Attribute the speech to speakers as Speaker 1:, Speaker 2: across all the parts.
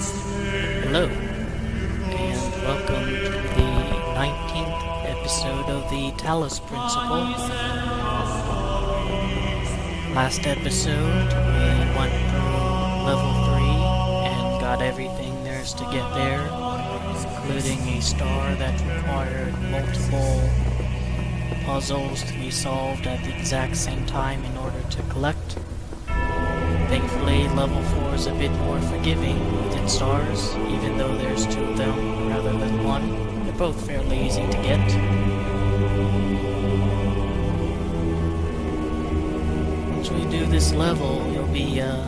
Speaker 1: Hello, and welcome to the 19th episode of the Talos Principle. Last episode, we went through level 3 and got everything there is to get there, including a star that required multiple puzzles to be solved at the exact same time in order to collect. Thankfully, level 4 is a bit more forgiving with its stars, even though there's 2 of them rather than 1. They're both fairly easy to get. Once we do this level, you'll be over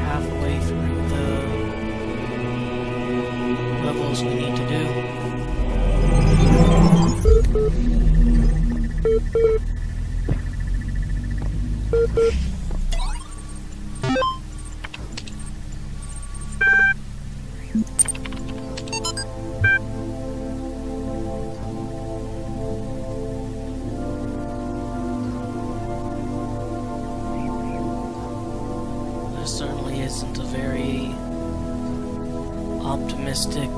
Speaker 1: halfway through the levels we need to do. This certainly isn't a very optimistic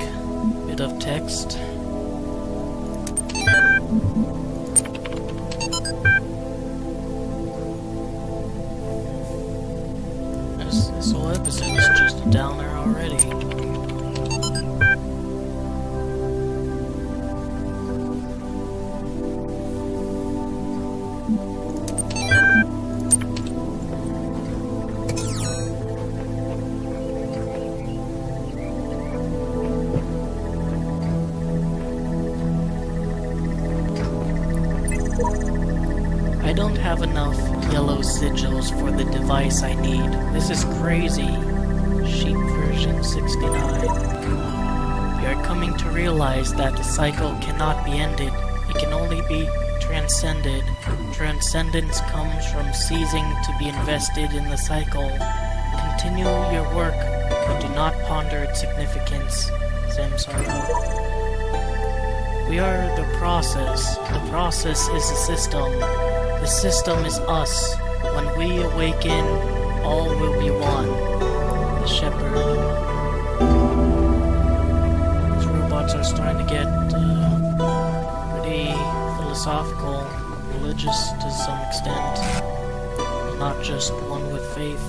Speaker 1: bit of text. This whole episode is just a downer already. I don't have enough yellow sigils for the device I need. This is crazy. Sheep version 69. We are coming to realize that the cycle cannot be ended. It can only be transcended. Transcendence comes from ceasing to be invested in the cycle. Continue your work, but do not ponder its significance. Samsara. We are the process. The process is the system. The system is us. When we awaken, all will be one. The shepherd. These robots are starting to get pretty philosophical, religious to some extent. Not just one with faith.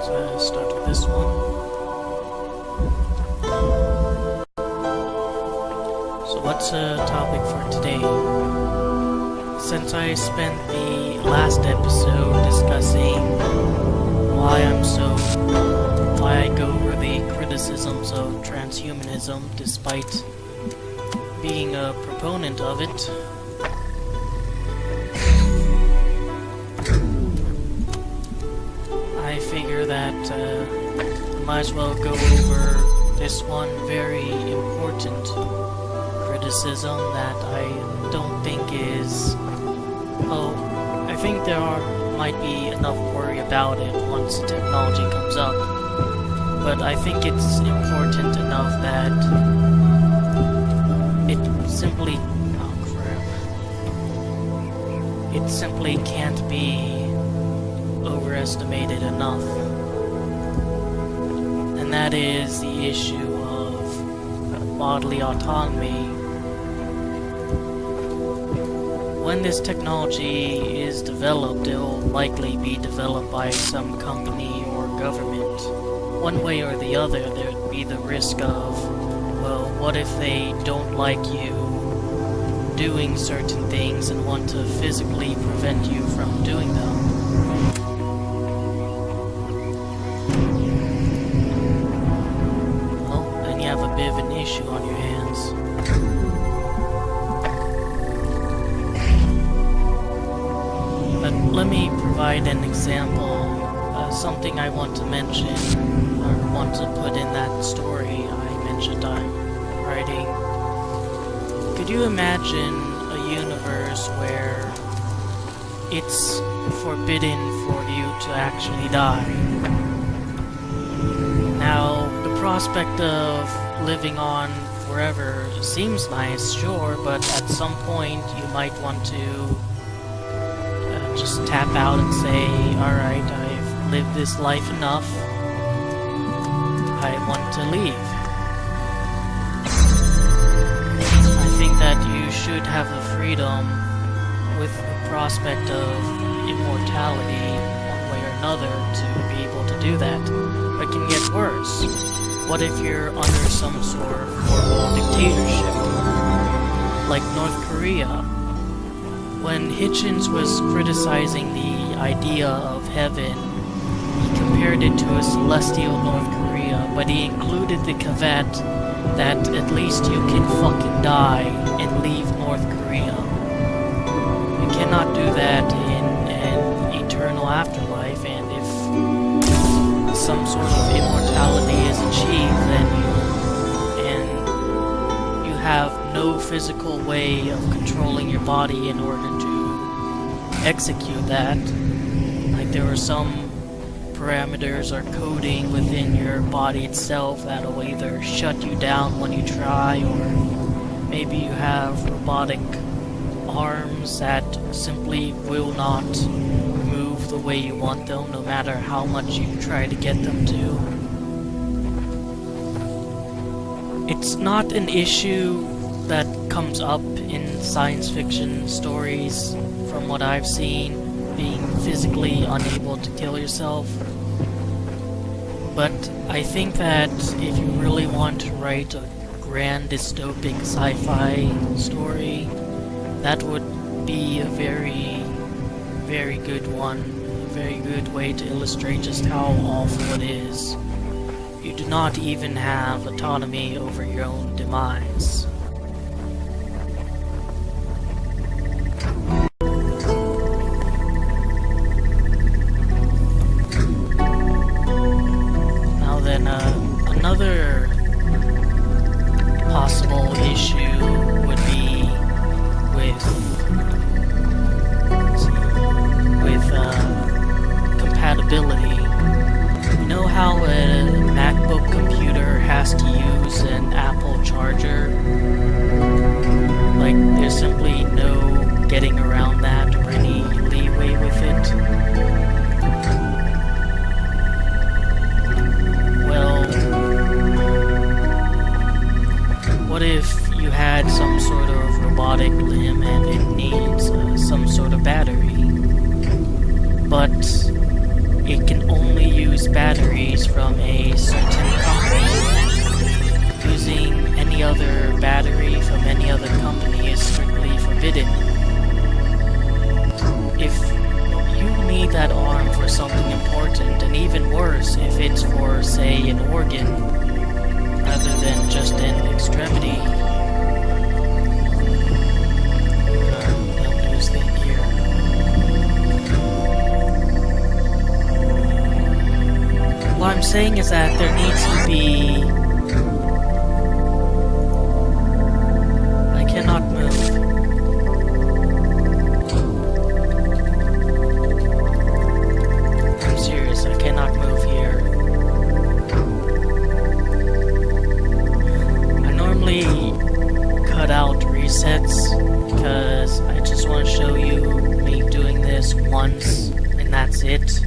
Speaker 1: So let's start with this one. What's a topic for today? Since I spent the last episode discussing why I go over the criticisms of transhumanism despite being a proponent of it, I figure that I might as well go over this one very important criticism that I don't think is... I think there might be enough worry about it once the technology comes up, but I think it's important enough that it simply... It simply can't be overestimated enough. And that is the issue of bodily autonomy. When this technology is developed, it will likely be developed by some company or government. One way or the other, there'd be the risk of, well, what if they don't like you doing certain things and want to physically prevent you from doing them? Well, then you have a bit of an issue on your hands. Let me provide an example, something I want to mention, or want to put in that story I mentioned I'm writing. Could you imagine a universe where it's forbidden for you to actually die? Now, the prospect of living on forever seems nice, sure, but at some point you might want to just tap out and say, alright, I've lived this life enough. I want to leave. I think that you should have the freedom with the prospect of immortality one way or another to be able to do that. But it can get worse. What if you're under some sort of horrible dictatorship? Like North Korea. When Hitchens was criticizing the idea of heaven, he compared it to a celestial North Korea, but he included the caveat that at least you can fucking die and leave North Korea. You cannot do that in an eternal afterlife, and if some sort of immortality is achieved, then you have no physical way of controlling your body in order to execute that. Like there are some parameters or coding within your body itself that'll either shut you down when you try, or maybe you have robotic arms that simply will not move the way you want them, no matter how much you try to get them to. It's not an issue that comes up in science fiction stories, from what I've seen, being physically unable to kill yourself. But I think that if you really want to write a grand dystopic sci-fi story, that would be a very, very good one. A very good way to illustrate just how awful it is. You do not even have autonomy over your own demise. Now then, another possible issue would be with compatibility. You know how a MacBook computer has to use an Apple charger? Like, there's simply no getting around that or any leeway with it. Well, what if you had some sort of robotic limb and it needs some sort of battery? But it can only use batteries from a certain company. Using any other battery from any other company is strictly forbidden. If you need that arm for something important, and even worse, if it's for, say, an organ, rather than just an extremity. No news thing here. What I'm saying is that there needs to be... I cannot move. I'm serious, I cannot move here. I normally cut out resets because I just want to show you me doing this once and that's it.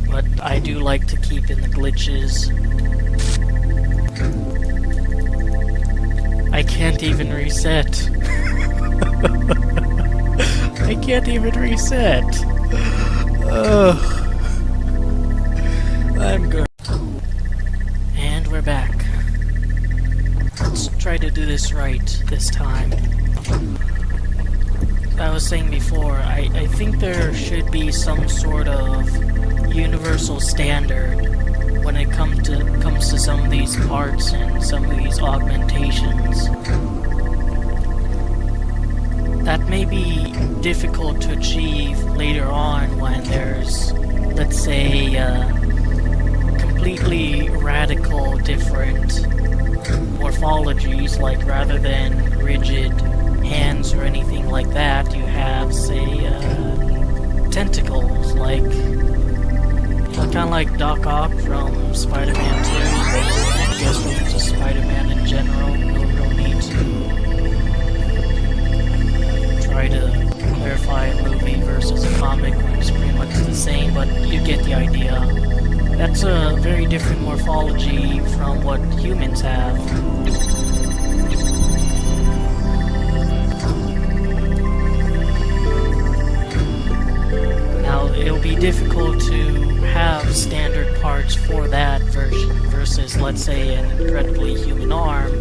Speaker 1: But I do like to keep in the glitches. I can't even reset. I can't even reset. Ugh. I'm good. And we're back. Let's try to do this right this time. As I was saying before, I think there should be some sort of universal standard when it comes to some of these parts and some of these augmentations. That may be difficult to achieve later on when there's, let's say, completely radical different morphologies, like rather than rigid hands or anything like that, you have, say, tentacles, like kind of like Doc Ock from Spider-Man 2. I guess from just Spider-Man in general. No real need to try to clarify a movie versus a comic. That's a very different morphology from what humans have. Now, it'll be difficult to have standard parts for that versus, let's say, an incredibly human arm.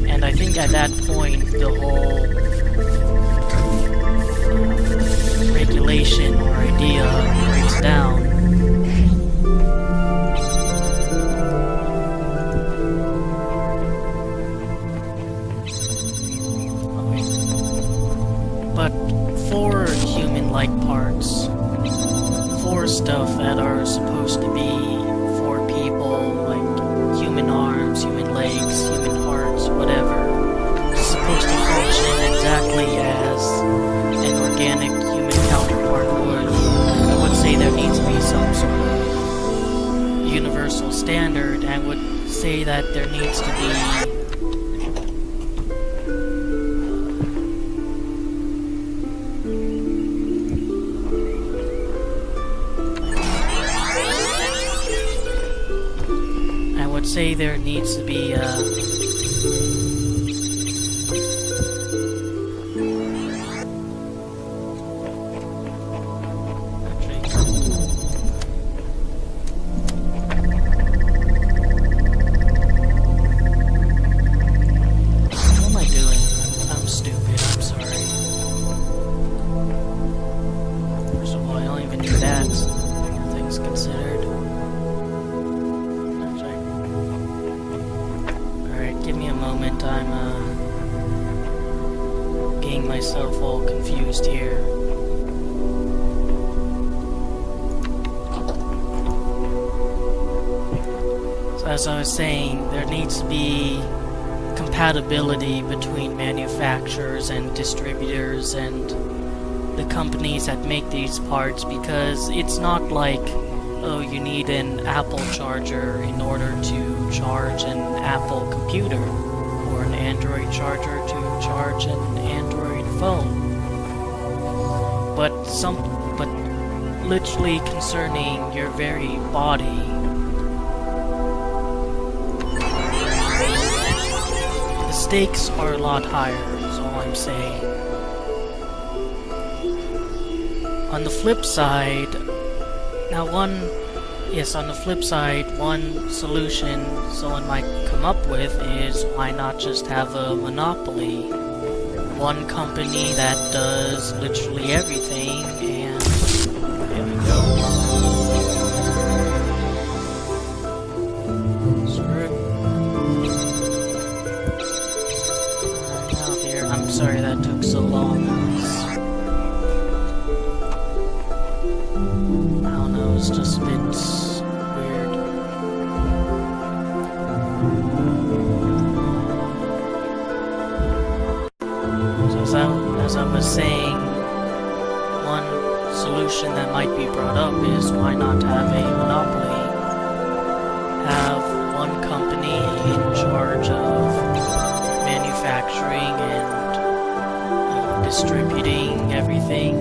Speaker 1: And I think at that point, the whole regulation or idea breaks down. But for human-like parts, for stuff that are supposed to be for people, like human arms, human legs, human hearts, whatever, it's supposed to function exactly as an organic human counterpart would. I would say there needs to be some sort of universal standard. I would say that there needs to be there needs to be what am I doing? I'm stupid, I'm sorry. First of all, I don't even do that, things considered. Give me a moment, I'm getting myself all confused here. So as I was saying, there needs to be compatibility between manufacturers and distributors and the companies that make these parts, because it's not like, oh, you need an Apple charger in order to charge an Apple computer, or an Android charger to charge an Android phone. But literally concerning your very body, the stakes are a lot higher, is all I'm saying. On the flip side, on the flip side, one solution someone might come up with is, why not just have a monopoly? One company that does literally everything, and there we go. Now here, I'm sorry that took so long. I don't know, it's just a bit weird. So as I was saying, one solution that might be brought up is, why not have a monopoly? Have one company in charge of manufacturing and distributing everything.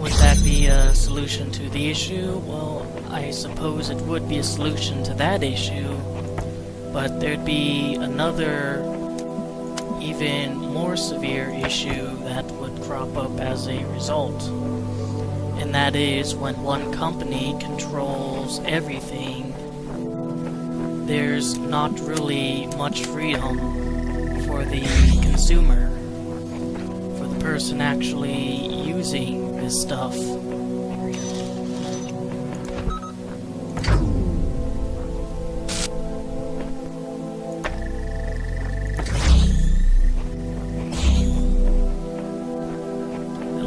Speaker 1: Would that be a solution to the issue? Well, I suppose it would be a solution to that issue, but there'd be another, even more severe issue that would crop up as a result. And that is, when one company controls everything, there's not really much freedom for the consumer, for the person actually using this stuff.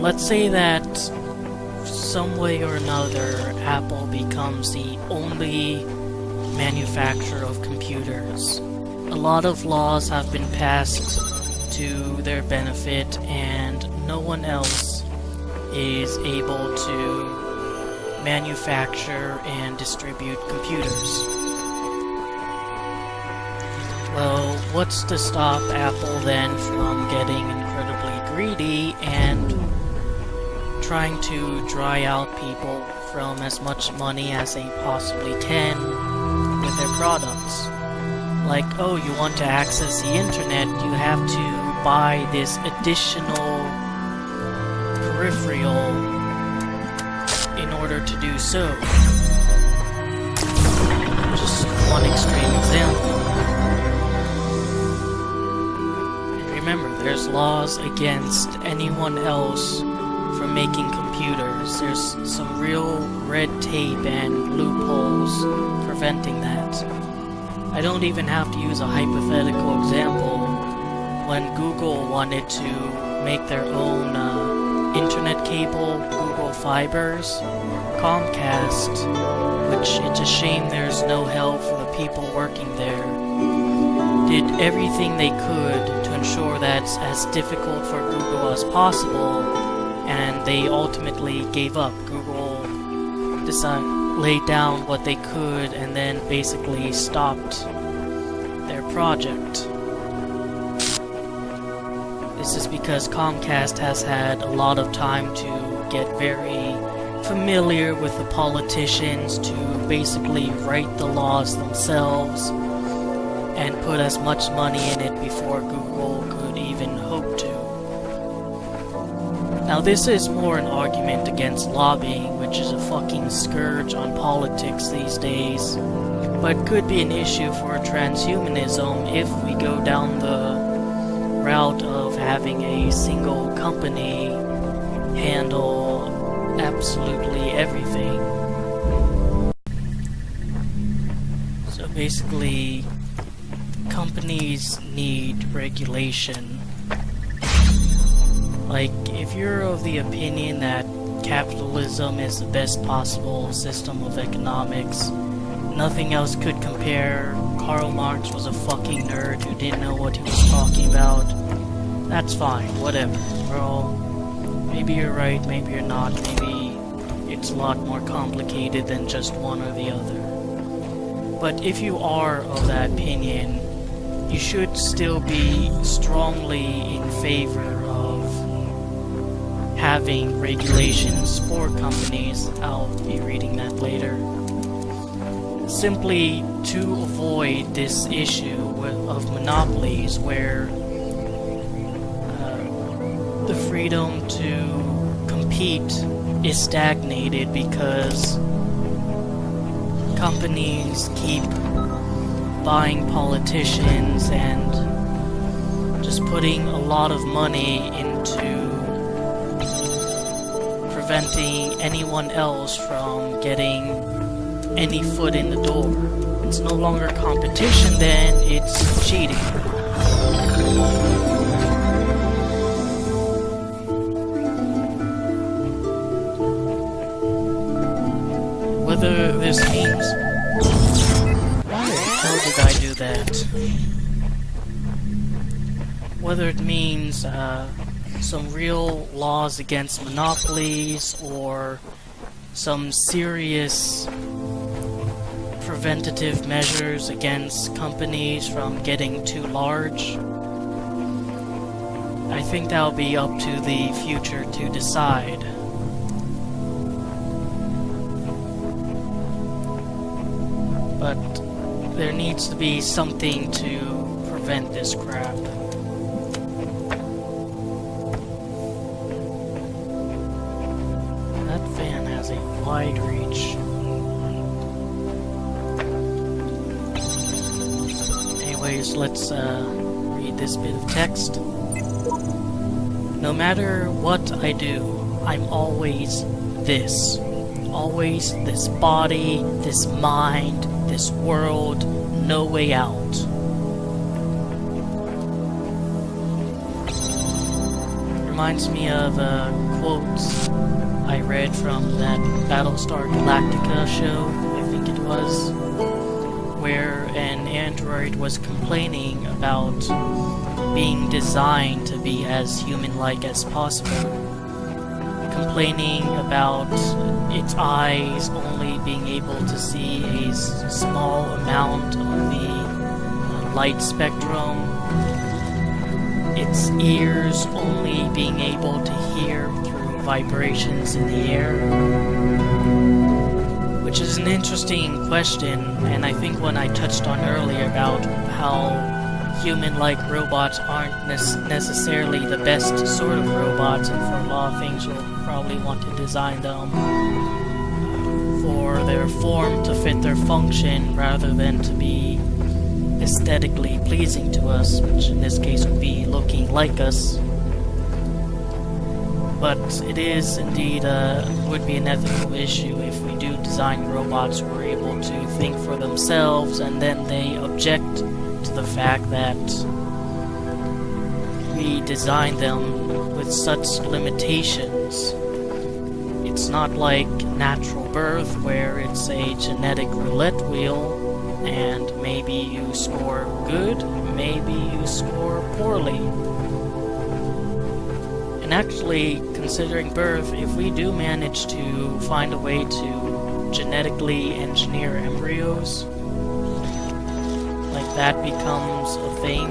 Speaker 1: Let's say that some way or another Apple becomes the only manufacturer of computers. A lot of laws have been passed to their benefit, and no one else is able to manufacture and distribute computers. Well, what's to stop Apple then from getting incredibly greedy and trying to dry out people from as much money as they possibly can with their products. Like, oh, you want to access the internet, you have to buy this additional peripheral in order to do so. Just one extreme example. And remember, there's laws against anyone else from making computers. There's some real red tape and loopholes preventing that. I don't even have to use a hypothetical example. When Google wanted to make their own internet cable, Google Fibers, Comcast, which it's a shame there's no help for the people working there, did everything they could to ensure that's as difficult for Google as possible, and they ultimately gave up. Google laid down what they could and then basically stopped their project. This is because Comcast has had a lot of time to get very familiar with the politicians, to basically write the laws themselves and put as much money in it before Google could even hope to. Now this is more an argument against lobbying, which is a fucking scourge on politics these days, but could be an issue for transhumanism if we go down the route of having a single company handle absolutely everything. So basically, companies need regulation. Like, if you're of the opinion that capitalism is the best possible system of economics, nothing else could compare, Karl Marx was a fucking nerd who didn't know what he was talking about, that's fine, whatever. Well, maybe you're right, maybe you're not, maybe it's a lot more complicated than just one or the other. But if you are of that opinion, you should still be strongly in favor of having regulations for companies. I'll be reading that later. Simply to avoid this issue of monopolies where the freedom to compete is stagnated because companies keep buying politicians and just putting a lot of money into preventing anyone else from getting any foot in the door. It's no longer competition then, it's cheating. Whether this means... Why the hell did I do that? Whether it means some real laws against monopolies or some serious preventative measures against companies from getting too large, I think that'll be up to the future to decide. But there needs to be something to prevent this crap. That fan has a wide reach. Anyways, let's read this bit of text. No matter what I do, I'm always this. Always this body, this mind, this world, no way out. Reminds me of a quote I read from that Battlestar Galactica show, I think it was, where an android was complaining about being designed to be as human-like as possible. Complaining about its eyes only being able to see a small amount of the light spectrum, its ears only being able to hear through vibrations in the air? Which is an interesting question, and I think one I touched on earlier about how human-like robots aren't necessarily the best sort of robots, and for a lot of things you'll probably want to design them for their form to fit their function rather than to be aesthetically pleasing to us, which in this case would be looking like us. But it is indeed would be an ethical issue if we do design robots who are able to think for themselves and then they object to the fact that we design them with such limitations. It's not like natural birth where it's a genetic roulette wheel and maybe you score good, maybe you score poorly. And actually, considering birth, if we do manage to find a way to genetically engineer embryos, like that becomes a thing,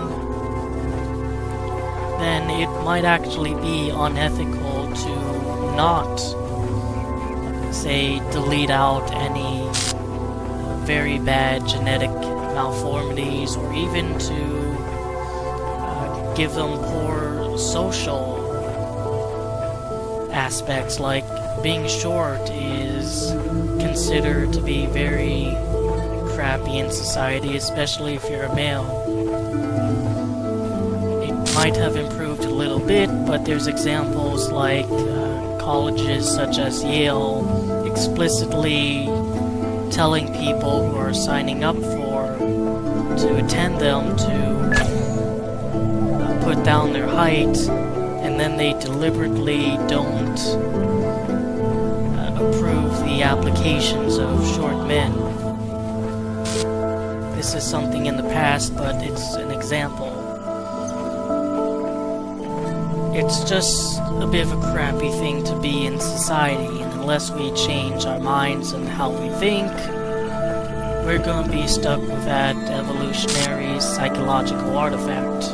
Speaker 1: then it might actually be unethical to not, say, delete out any very bad genetic malformities, or even to give them poor social aspects, like being short is considered to be very crappy in society, especially if you're a male. It might have improved a little bit, but there's examples like colleges such as Yale explicitly telling people who are signing up to attend them to put down their height, and then they deliberately don't approve the applications of short men. This is something in the past, but it's an example. It's just a bit of a crappy thing to be in society, and unless we change our minds and how we think, we're going to be stuck with that evolutionary psychological artifact.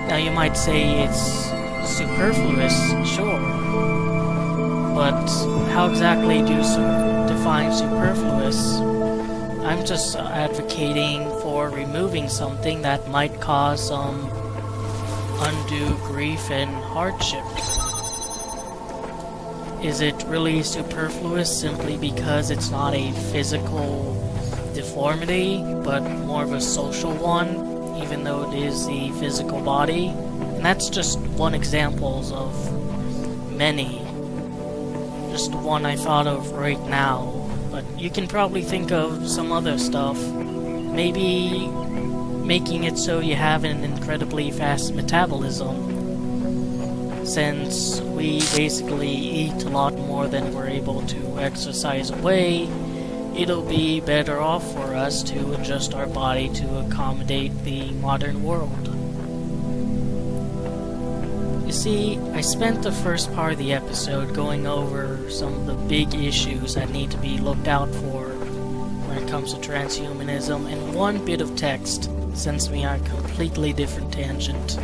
Speaker 1: Now you might say it's superfluous, sure, but how exactly do you define superfluous? I'm just advocating for removing something that might cause some undue grief and hardship. Is it really superfluous simply because it's not a physical deformity, but more of a social one, even though it is the physical body? And that's just one example of many. Just one I thought of right now. But you can probably think of some other stuff. Maybe making it so you have an incredibly fast metabolism. Since we basically eat a lot more than we're able to exercise away, it'll be better off for us to adjust our body to accommodate the modern world. You see, I spent the first part of the episode going over some of the big issues that need to be looked out for when it comes to transhumanism, and one bit of text sends me on a completely different tangent.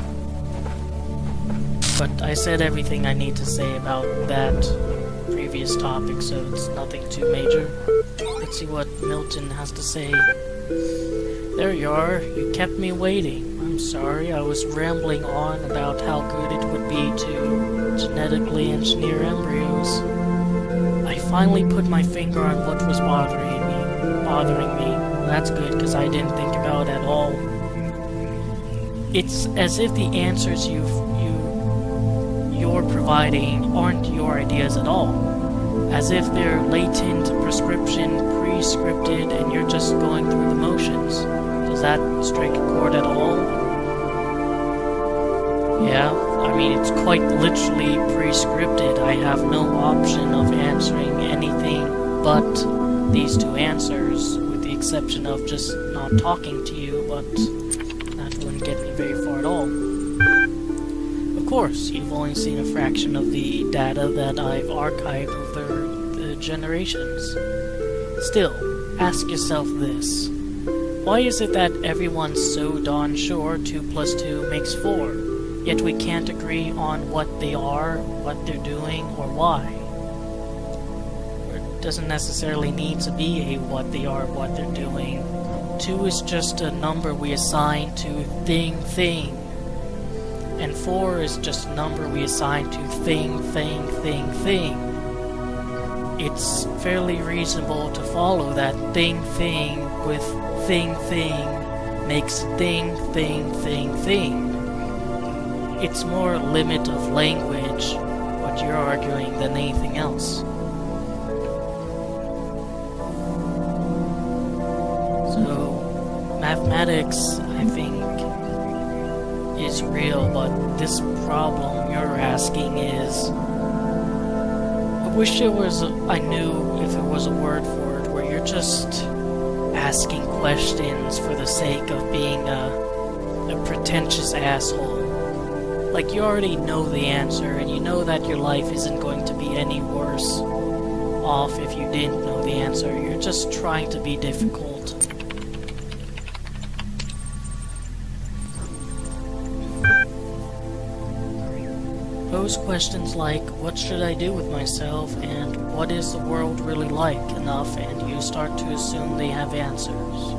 Speaker 1: But I said everything I need to say about that previous topic, so it's nothing too major. Let's see what Milton has to say. There you are, you kept me waiting. I'm sorry, I was rambling on about how good it would be to genetically engineer embryos. I finally put my finger on what was bothering me. That's good, because I didn't think about it at all. It's as if the answers you're providing aren't your ideas at all. As if they're latent, prescription, pre-scripted, and you're just going through the motions. Does that strike a chord at all? Yeah, I mean, it's quite literally pre-scripted. I have no option of answering anything but these two answers, with the exception of just not talking to you, but that wouldn't get me very far at all. Of course, you've only seen a fraction of the data that I've archived over the generations. Still, ask yourself this. Why is it that everyone's so darn sure 2 + 2 makes 4? yet we can't agree on what they are, what they're doing, or why. It doesn't necessarily need to be a what they are, what they're doing. 2 is just a number we assign to thing. And 4 is just a number we assign to thing. It's fairly reasonable to follow that thing with thing makes thing. It's more a limit of language, what you're arguing, than anything else. So, mathematics, I think, is real, but this problem you're asking is... I wish I knew if it was a word for it, where you're just asking questions for the sake of being a pretentious asshole. Like, you already know the answer, and you know that your life isn't going to be any worse off if you didn't know the answer. You're just trying to be difficult. Pose questions like, what should I do with myself, and what is the world really like, enough, and you start to assume they have answers.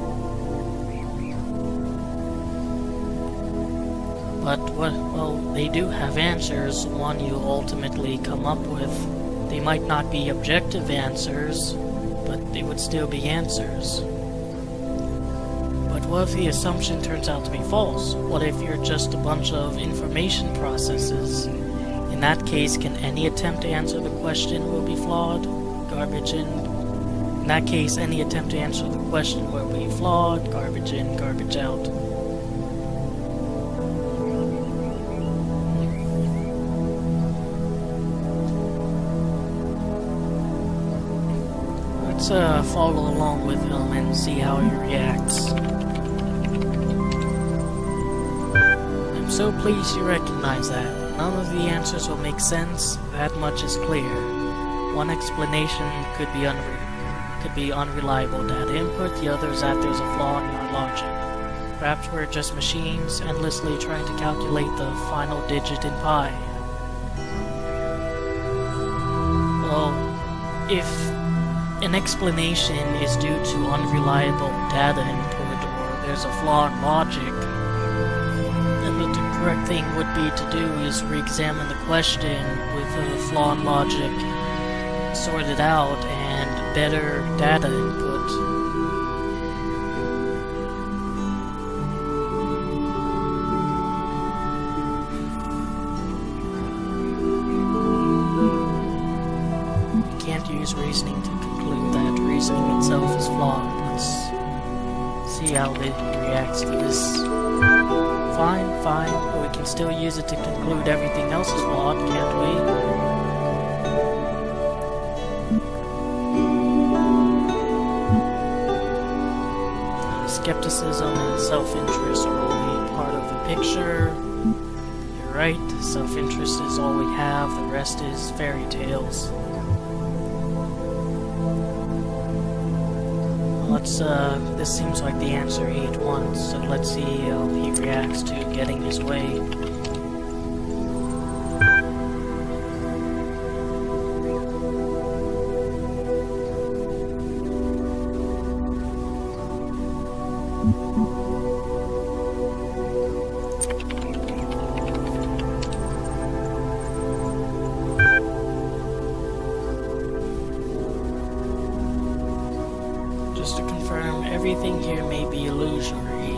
Speaker 1: But, well, they do have answers, one you ultimately come up with. They might not be objective answers, but they would still be answers. But what if the assumption turns out to be false? What if you're just a bunch of information processes? In that case, can any attempt to answer the question will be flawed? Garbage in. In that case, any attempt to answer the question will be flawed. Garbage in, garbage out. Let's follow along with him and see how he reacts. I'm so pleased you recognize that. None of the answers will make sense, that much is clear. One explanation could be unreliable data input, the other is that there's a flaw in our logic. Perhaps we're just machines endlessly trying to calculate the final digit in pi. Well, if an explanation is due to unreliable data input, or there's a flaw in logic, then the correct thing would be to do is re-examine the question with the flaw in logic sorted out and better data input. You can't use reasoning to conclude that reasoning itself is flawed. Let's see how it reacts to this. Fine, but we can still use it to conclude everything else is flawed, can't we? Skepticism and self-interest are only part of the picture. You're right, self-interest is all we have, the rest is fairy tales. This seems like the answer he'd want, so let's see how he reacts to getting his way. Just to confirm, everything here may be illusory.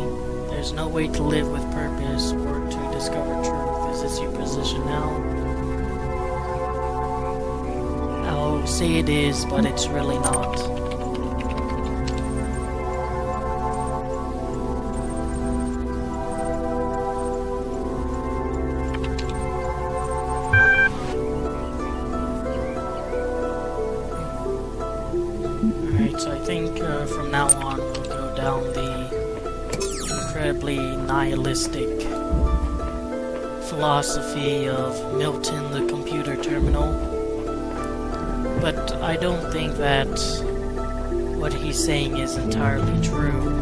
Speaker 1: There's no way to live with purpose or to discover truth. Is this your position now? I'll say it is, but it's really not. So I think from now on we'll go down the incredibly nihilistic philosophy of Milton the computer terminal. But I don't think that what he's saying is entirely true.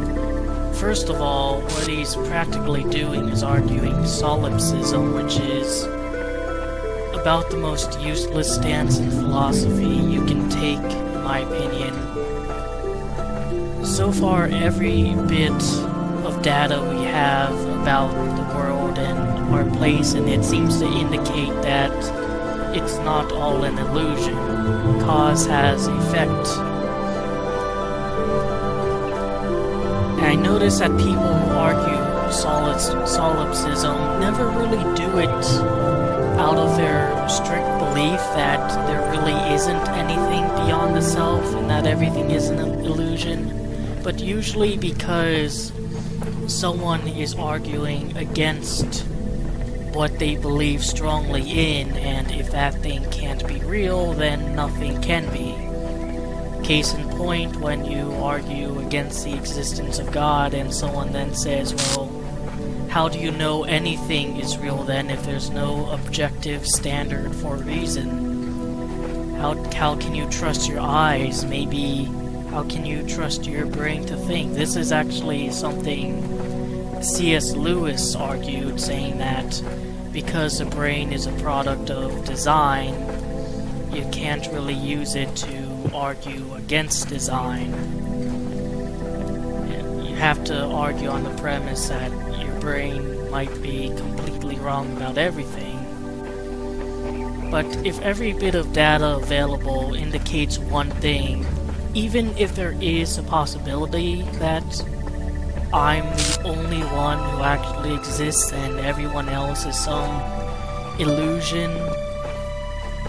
Speaker 1: First of all, what he's practically doing is arguing solipsism, which is about the most useless stance in philosophy you can take, in my opinion. So far, every bit of data we have about the world and our place in it seems to indicate that it's not all an illusion. Cause has effect. And I notice that people who argue solipsism never really do it out of their strict belief that there really isn't anything beyond the self and that everything is an illusion, but usually because someone is arguing against what they believe strongly in, and if that thing can't be real, then nothing can be. Case in point, when you argue against the existence of God and someone then says, well, how do you know anything is real then if there's no objective standard for reason? How can you trust your eyes? Maybe how can you trust your brain to think? This is actually something C.S. Lewis argued, saying that because the brain is a product of design, you can't really use it to argue against design. You have to argue on the premise that your brain might be completely wrong about everything. But if every bit of data available indicates one thing, even if there is a possibility that I'm the only one who actually exists and everyone else is some illusion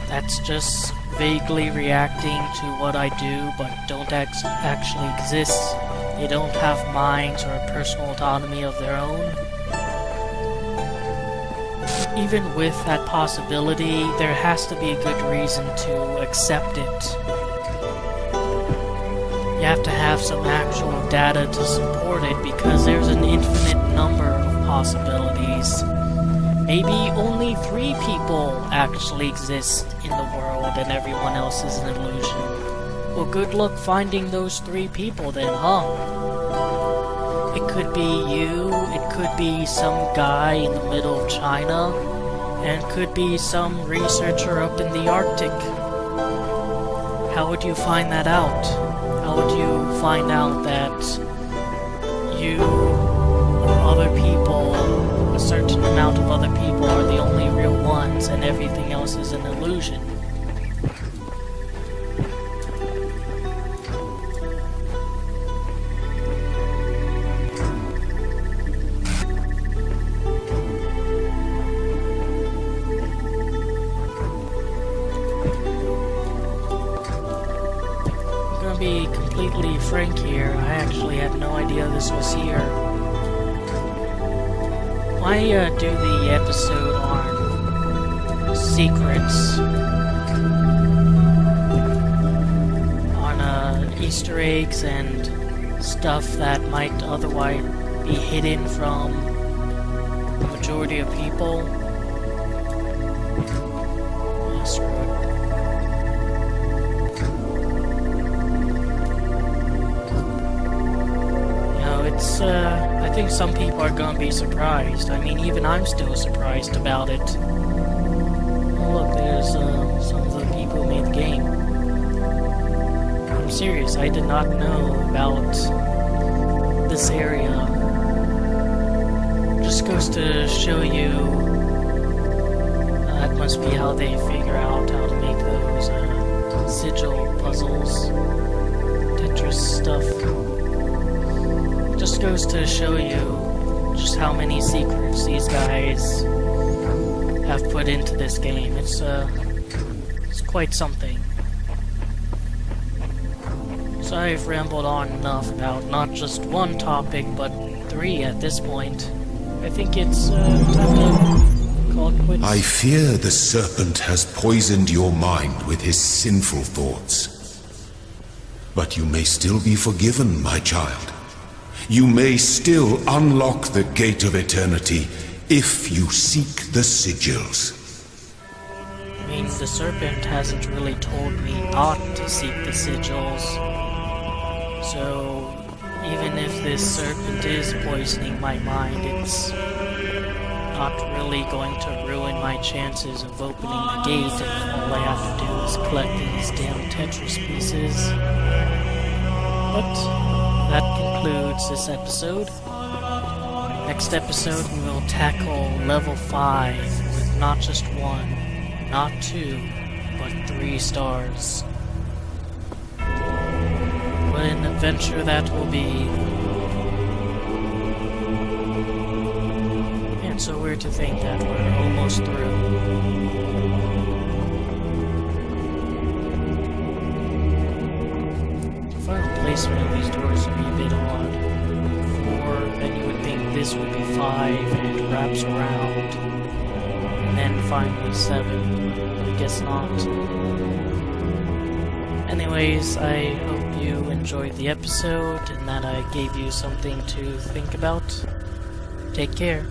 Speaker 1: that's just vaguely reacting to what I do but don't actually exist, they don't have minds or a personal autonomy of their own. Even with that possibility, there has to be a good reason to accept it. You have to have some actual data to support it, because there's an infinite number of possibilities. Maybe only 3 people actually exist in the world and everyone else is an illusion. Well, good luck finding those 3 people then, huh? It could be you, it could be some guy in the middle of China, and it could be some researcher up in the Arctic. How would you find that out? How would you find out that you or other people, a certain amount of other people, are the only real ones and everything else is an illusion? Be completely frank here, I actually had no idea this was here. Why do the episode on secrets, on Easter eggs and stuff that might otherwise be hidden from the majority of people? Oh, screw it. I think some people are gonna be surprised. I mean, even I'm still surprised about it. Oh, look, there's some of the people who made the game. I'm serious, I did not know about this area. Just goes to show you that must be how they figure out how to make those sigil puzzles, Tetris stuff. Just goes to show you just how many secrets these guys have put into this game. It's quite something. So I've rambled on enough about not just one topic, but 3 at this point. I think it's time to call it quits.
Speaker 2: I fear the serpent has poisoned your mind with his sinful thoughts. But you may still be forgiven, my child. You may still unlock the gate of eternity if you seek the sigils.
Speaker 1: I mean, the serpent hasn't really told me not to seek the sigils. So, even if this serpent is poisoning my mind, it's not really going to ruin my chances of opening the gate if all I have to do is collect these damn Tetris pieces. But that concludes this episode. Next episode we will tackle level 5 with not just 1, not 2, but 3 stars. What an adventure that will be. And so weird to think that we're almost through. So far the placement of these doors would be a bit odd. 4, then you would think this would be 5 and it wraps around. And then finally 7. But I guess not. Anyways, I hope you enjoyed the episode and that I gave you something to think about. Take care.